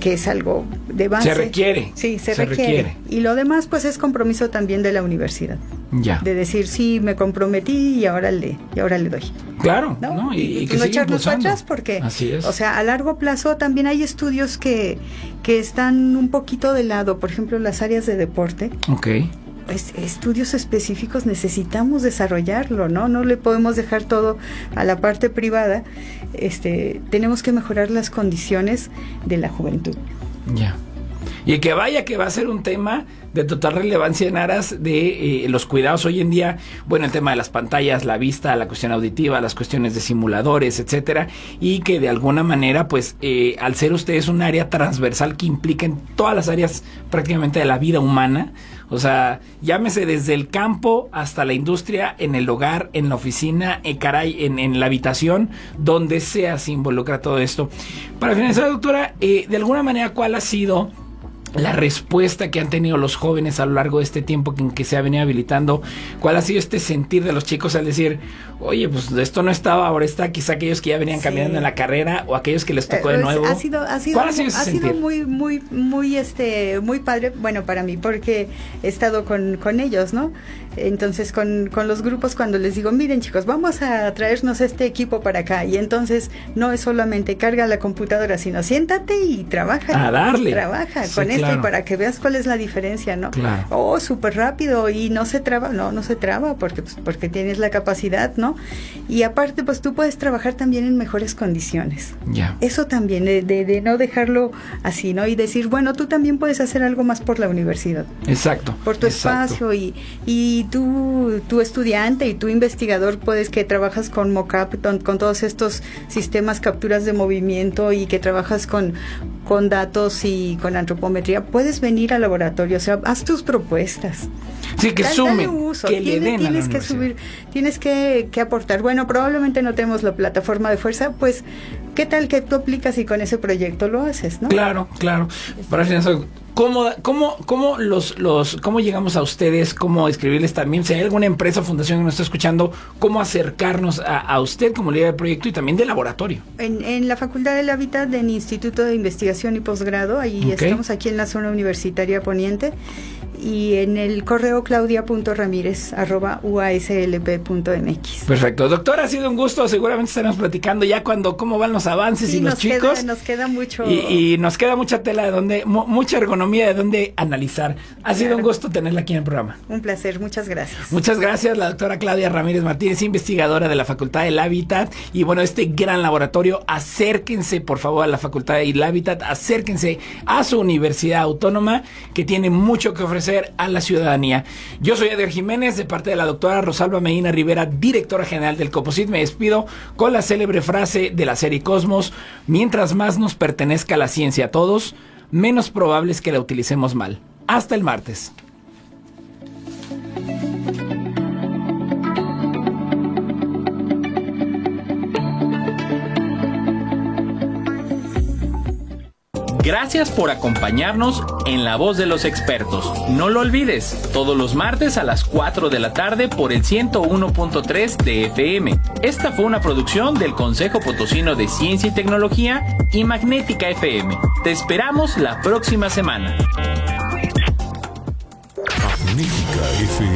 que es algo de base. Se requiere. Sí, se requiere. Y lo demás, pues, es compromiso también de la universidad. Ya. De decir, sí, me comprometí y ahora le doy. Claro, ¿no? Y que no siga echarnos para impulsando. atrás porque, así es. O sea, a largo plazo también hay estudios que están un poquito de lado. Por ejemplo, las áreas de deporte. Okay. Estudios específicos necesitamos desarrollarlo, ¿no? No le podemos dejar todo a la parte privada. Tenemos que mejorar las condiciones de la juventud. Ya. Y que va a ser un tema de total relevancia en aras de los cuidados hoy en día. Bueno, el tema de las pantallas, la vista, la cuestión auditiva, las cuestiones de simuladores, etcétera, y que de alguna manera, pues, al ser ustedes un área transversal que implica en todas las áreas prácticamente de la vida humana, o sea, llámese desde el campo hasta la industria, en el hogar, en la oficina, en la habitación, donde sea se involucra todo esto. Para finalizar, doctora, de alguna manera, ¿cuál ha sido la respuesta que han tenido los jóvenes a lo largo de este tiempo en que se ha venido habilitando? ¿Cuál ha sido este sentir de los chicos al decir, oye, pues esto no estaba, ahora está? Quizá aquellos que ya venían caminando en la carrera o aquellos que les tocó de nuevo. Ha sido muy padre, bueno, para mí, porque he estado con ellos, ¿no? Entonces, con los grupos, cuando les digo, miren, chicos, vamos a traernos este equipo para acá, y entonces no es solamente carga la computadora, sino siéntate y trabaja. A darle. Trabaja con esto, claro. Y para que veas cuál es la diferencia, ¿no? Claro. Oh, súper rápido, y no se traba, porque tienes la capacidad, ¿no? Y aparte, pues tú puedes trabajar también en mejores condiciones. Ya. Eso también, de no dejarlo así, ¿no? Y decir, bueno, tú también puedes hacer algo más por la universidad. Exacto. Por tu espacio, y tú estudiante y tú investigador, puedes que trabajas con mockup, con todos estos sistemas capturas de movimiento, y que trabajas con datos y con antropometría, puedes venir al laboratorio, o sea, haz tus propuestas. Sí, que sumen, que le den tienes que subir, tienes que aportar. Bueno, probablemente no tenemos la plataforma de fuerza, pues, ¿qué tal que tú aplicas y con ese proyecto lo haces, no? Claro. Para finalizar, ¿Cómo llegamos a ustedes? ¿Cómo escribirles también? Si hay alguna empresa o fundación que nos está escuchando, ¿cómo acercarnos a usted como líder del proyecto y también del laboratorio? En la Facultad del Hábitat, en Instituto de Investigación y Posgrado, ahí estamos aquí en la zona universitaria poniente, y en el correo claudia.ramirez@uaslp.mx. Perfecto. Doctora, ha sido un gusto. Seguramente estaremos platicando ya cómo van los avances y los chicos. Nos queda mucho. Y nos queda mucha tela de donde, mucha ergonomía de donde analizar. Ha sido un gusto tenerla aquí en el programa. Un placer, muchas gracias. Muchas gracias, la doctora Claudia Ramírez Martínez, investigadora de la Facultad del Hábitat. Y bueno, este gran laboratorio, acérquense por favor a la Facultad del Hábitat, acérquense a su universidad autónoma que tiene mucho que ofrecer a la ciudadanía. Yo soy Edgar Jiménez, de parte de la doctora Rosalba Medina Rivera, directora general del COPOSIT. Me despido con la célebre frase de la serie Cosmos: mientras más nos pertenezca la ciencia a todos, menos probable es que la utilicemos mal. Hasta el martes. Gracias por acompañarnos en La Voz de los Expertos. No lo olvides, todos los martes a las 4 de la tarde por el 101.3 de FM. Esta fue una producción del Consejo Potosino de Ciencia y Tecnología y Magnética FM. Te esperamos la próxima semana. Magnética FM